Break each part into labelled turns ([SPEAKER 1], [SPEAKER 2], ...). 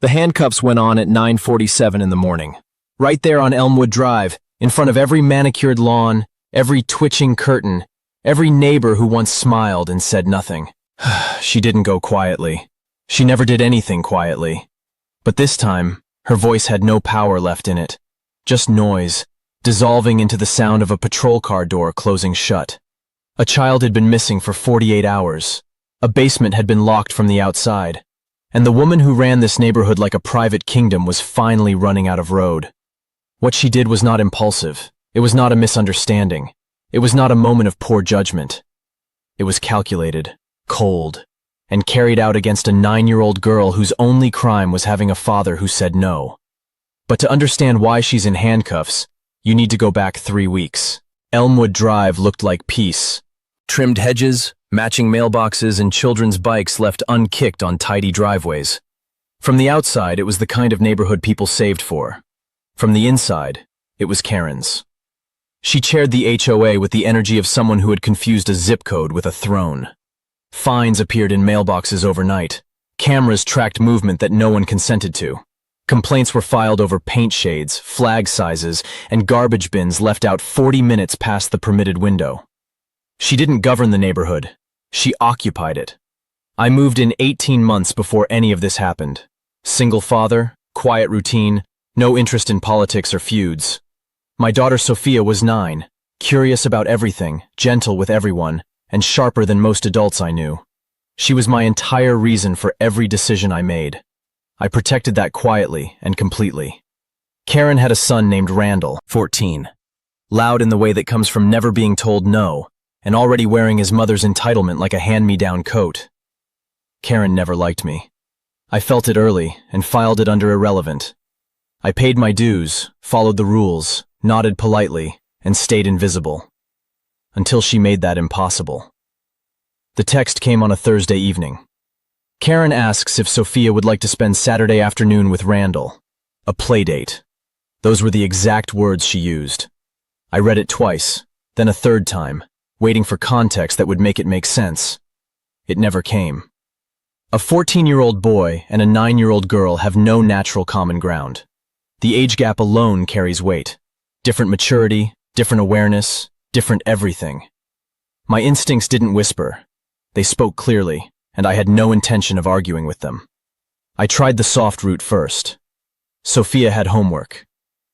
[SPEAKER 1] The handcuffs went on at 9:47 in the morning. Right there on Elmwood Drive, in front of every manicured lawn, every twitching curtain, every neighbor who once smiled and said nothing. She didn't go quietly. She never did anything quietly. But this time, her voice had no power left in it. Just noise, dissolving into the sound of a patrol car door closing shut. A child had been missing for 48 hours. A basement had been locked from the outside. And the woman who ran this neighborhood like a private kingdom was finally running out of road. What she did was not impulsive. It was not a misunderstanding. It was not a moment of poor judgment. It was calculated, cold, and carried out against a 9-year-old girl whose only crime was having a father who said no. But to understand why she's in handcuffs, you need to go back 3 weeks. Elmwood Drive looked like peace. Trimmed hedges, matching mailboxes, and children's bikes left unkicked on tidy driveways. From the outside, it was the kind of neighborhood people saved for. From the inside, it was Karen's. She chaired the HOA with the energy of someone who had confused a zip code with a throne. Fines appeared in mailboxes overnight. Cameras tracked movement that no one consented to. Complaints were filed over paint shades, flag sizes, and garbage bins left out 40 minutes past the permitted window. She didn't govern the neighborhood. She occupied it. I moved in 18 months before any of this happened. Single father, quiet routine, no interest in politics or feuds. My daughter Sophia was 9, curious about everything, gentle with everyone, and sharper than most adults I knew. She was my entire reason for every decision I made. I protected that quietly and completely. Karen had a son named Randall, 14. Loud in the way that comes from never being told no, and already wearing his mother's entitlement like a hand-me-down coat. Karen never liked me. I felt it early and filed it under irrelevant. I paid my dues, followed the rules, nodded politely, and stayed invisible. Until she made that impossible. The text came on a Thursday evening. Karen asks if Sophia would like to spend Saturday afternoon with Randall. A playdate. Those were the exact words she used. I read it twice, then a third time, waiting for context that would make it make sense. It never came. A 14-year-old boy and a 9-year-old girl have no natural common ground. The age gap alone carries weight. Different maturity, different awareness, different everything. My instincts didn't whisper. They spoke clearly, and I had no intention of arguing with them. I tried the soft route first. Sophia had homework,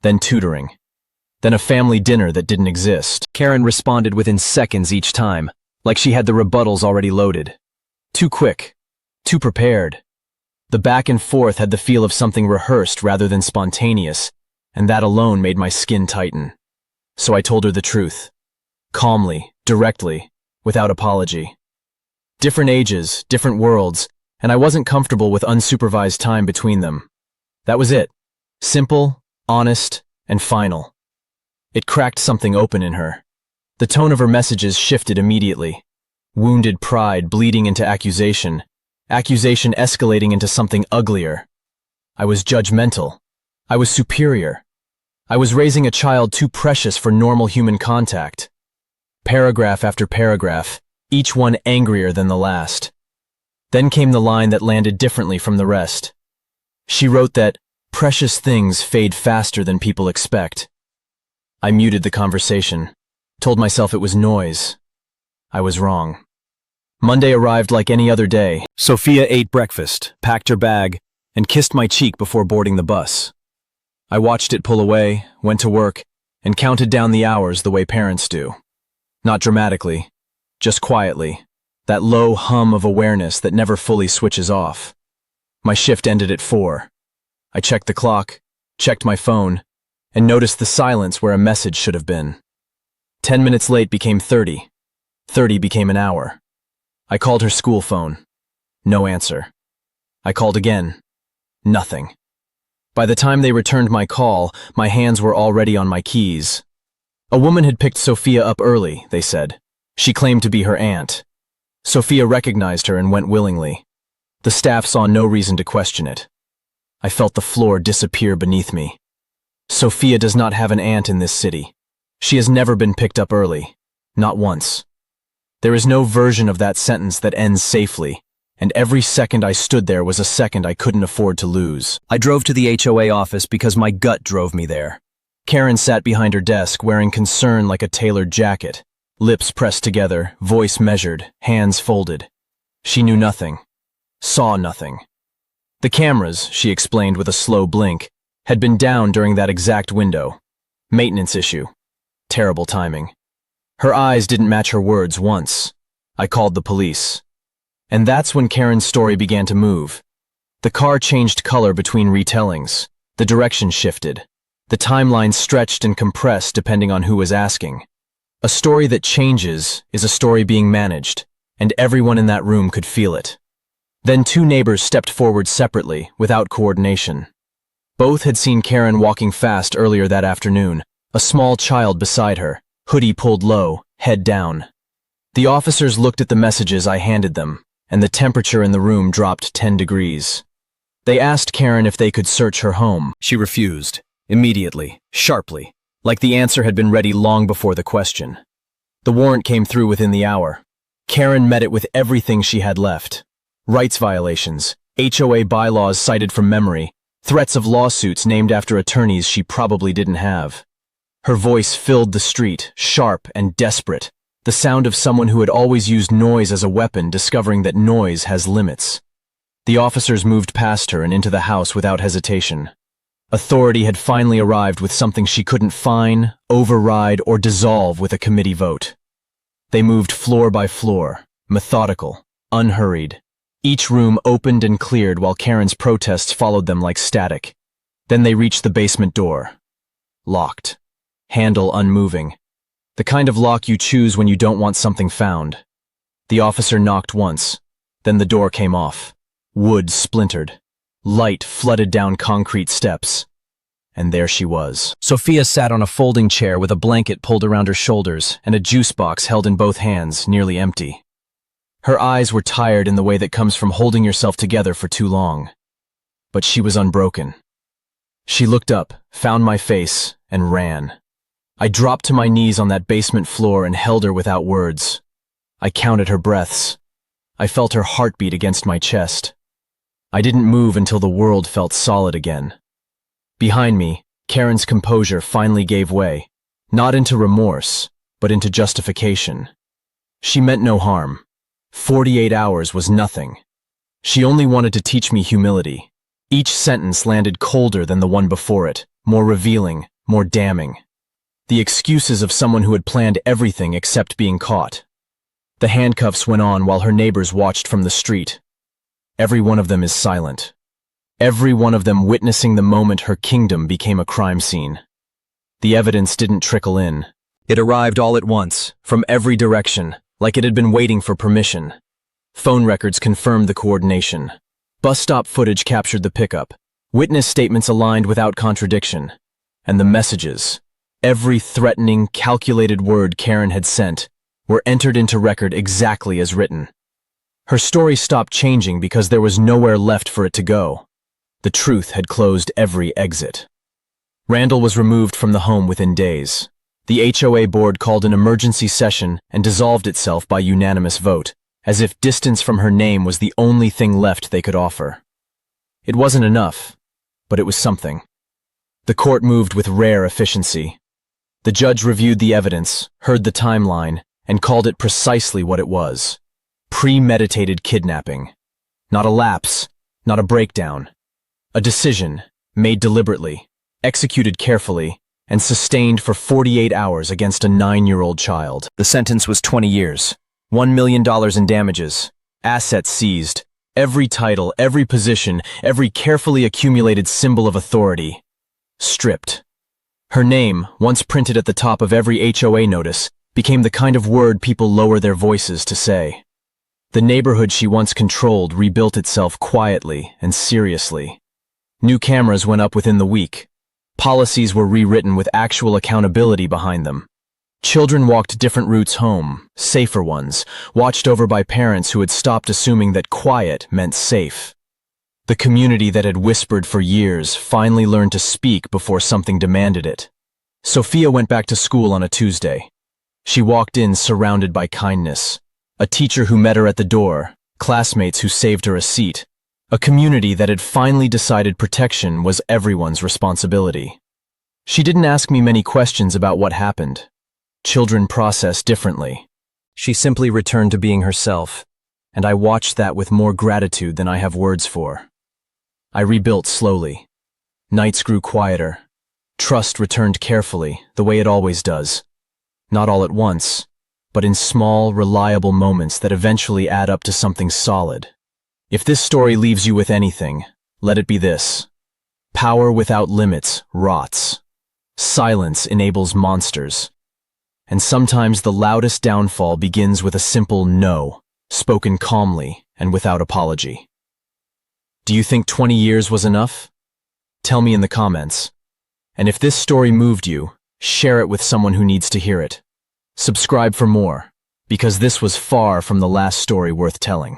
[SPEAKER 1] then tutoring, then a family dinner that didn't exist. Karen responded within seconds each time, like she had the rebuttals already loaded. Too quick, too prepared. The back and forth had the feel of something rehearsed rather than spontaneous, and that alone made my skin tighten. So I told her the truth. Calmly, directly, without apology. Different ages, different worlds, and I wasn't comfortable with unsupervised time between them. That was it. Simple, honest, and final. It cracked something open in her. The tone of her messages shifted immediately. Wounded pride bleeding into accusation. Accusation escalating into something uglier. I was judgmental. I was superior. I was raising a child too precious for normal human contact. Paragraph after paragraph, each one angrier than the last. Then came the line that landed differently from the rest. She wrote that precious things fade faster than people expect. I muted the conversation, told myself it was noise. I was wrong. Monday arrived like any other day. Sophia ate breakfast, packed her bag, and kissed my cheek before boarding the bus. I watched it pull away, went to work, and counted down the hours the way parents do. Not dramatically, just quietly, that low hum of awareness that never fully switches off. My shift ended at 4. I checked the clock, checked my phone, and noticed the silence where a message should have been. 10 minutes late became 30. 30 became an hour. I called her school phone. No answer. I called again. Nothing. By the time they returned my call, my hands were already on my keys. A woman had picked Sophia up early, they said. She claimed to be her aunt. Sophia recognized her and went willingly. The staff saw no reason to question it. I felt the floor disappear beneath me. Sophia does not have an aunt in this city. She has never been picked up early. Not once. There is no version of that sentence that ends safely, and every second I stood there was a second I couldn't afford to lose. I drove to the HOA office because my gut drove me there. Karen sat behind her desk, wearing concern like a tailored jacket, lips pressed together, voice measured, hands folded. She knew nothing, saw nothing. The cameras, she explained with a slow blink, had been down during that exact window. Maintenance issue. Terrible timing. Her eyes didn't match her words once. I called the police. And that's when Karen's story began to move. The car changed color between retellings. The direction shifted. The timeline stretched and compressed depending on who was asking. A story that changes is a story being managed, and everyone in that room could feel it. Then two neighbors stepped forward separately, without coordination. Both had seen Karen walking fast earlier that afternoon, a small child beside her, hoodie pulled low, head down. The officers looked at the messages I handed them, and the temperature in the room dropped 10 degrees. They asked Karen if they could search her home. She refused, immediately, sharply, like the answer had been ready long before the question. The warrant came through within the hour. Karen met it with everything she had left. Rights violations, HOA bylaws cited from memory, threats of lawsuits named after attorneys she probably didn't have. Her voice filled the street, sharp and desperate, the sound of someone who had always used noise as a weapon, discovering that noise has limits. The officers moved past her and into the house without hesitation. Authority had finally arrived with something she couldn't fine, override, or dissolve with a committee vote. They moved floor by floor, methodical, unhurried. Each room opened and cleared while Karen's protests followed them like static. Then they reached the basement door. Locked. Handle unmoving. The kind of lock you choose when you don't want something found. The officer knocked once. Then the door came off. Wood splintered. Light flooded down concrete steps. And there she was. Sophia sat on a folding chair with a blanket pulled around her shoulders and a juice box held in both hands, nearly empty. Her eyes were tired in the way that comes from holding yourself together for too long. But she was unbroken. She looked up, found my face, and ran. I dropped to my knees on that basement floor and held her without words. I counted her breaths. I felt her heartbeat against my chest. I didn't move until the world felt solid again. Behind me, Karen's composure finally gave way, not into remorse, but into justification. She meant no harm. 48 hours was nothing. She only wanted to teach me humility. Each sentence landed colder than the one before it, more revealing, more damning. The excuses of someone who had planned everything except being caught. The handcuffs went on while her neighbors watched from the street. Every one of them is silent. Every one of them witnessing the moment her kingdom became a crime scene. The evidence didn't trickle in. It arrived all at once, from every direction, like it had been waiting for permission. Phone records confirmed the coordination. Bus stop footage captured the pickup. Witness statements aligned without contradiction. And the messages, every threatening, calculated word Karen had sent, were entered into record exactly as written. Her story stopped changing because there was nowhere left for it to go. The truth had closed every exit. Randall was removed from the home within days. The HOA board called an emergency session and dissolved itself by unanimous vote, as if distance from her name was the only thing left they could offer. It wasn't enough, but it was something. The court moved with rare efficiency. The judge reviewed the evidence, heard the timeline, and called it precisely what it was. Premeditated kidnapping. Not a lapse, not a breakdown. A decision, made deliberately, executed carefully, and sustained for 48 hours against a 9-year-old child. The sentence was 20 years, $1 million in damages, assets seized, every title, every position, every carefully accumulated symbol of authority, stripped. Her name, once printed at the top of every HOA notice, became the kind of word people lower their voices to say. The neighborhood she once controlled rebuilt itself quietly and seriously. New cameras went up within the week. Policies were rewritten with actual accountability behind them. Children walked different routes home, safer ones, watched over by parents who had stopped assuming that quiet meant safe. The community that had whispered for years finally learned to speak before something demanded it. Sophia went back to school on a Tuesday. She walked in surrounded by kindness. A teacher who met her at the door, classmates who saved her a seat, a community that had finally decided protection was everyone's responsibility. She didn't ask me many questions about what happened. Children process differently. She simply returned to being herself, and I watched that with more gratitude than I have words for. I rebuilt slowly. Nights grew quieter. Trust returned carefully, the way it always does. Not all at once, but in small, reliable moments that eventually add up to something solid. If this story leaves you with anything, let it be this. Power without limits rots. Silence enables monsters. And sometimes the loudest downfall begins with a simple no, spoken calmly and without apology. Do you think 20 years was enough? Tell me in the comments. And if this story moved you, share it with someone who needs to hear it. Subscribe for more, because this was far from the last story worth telling.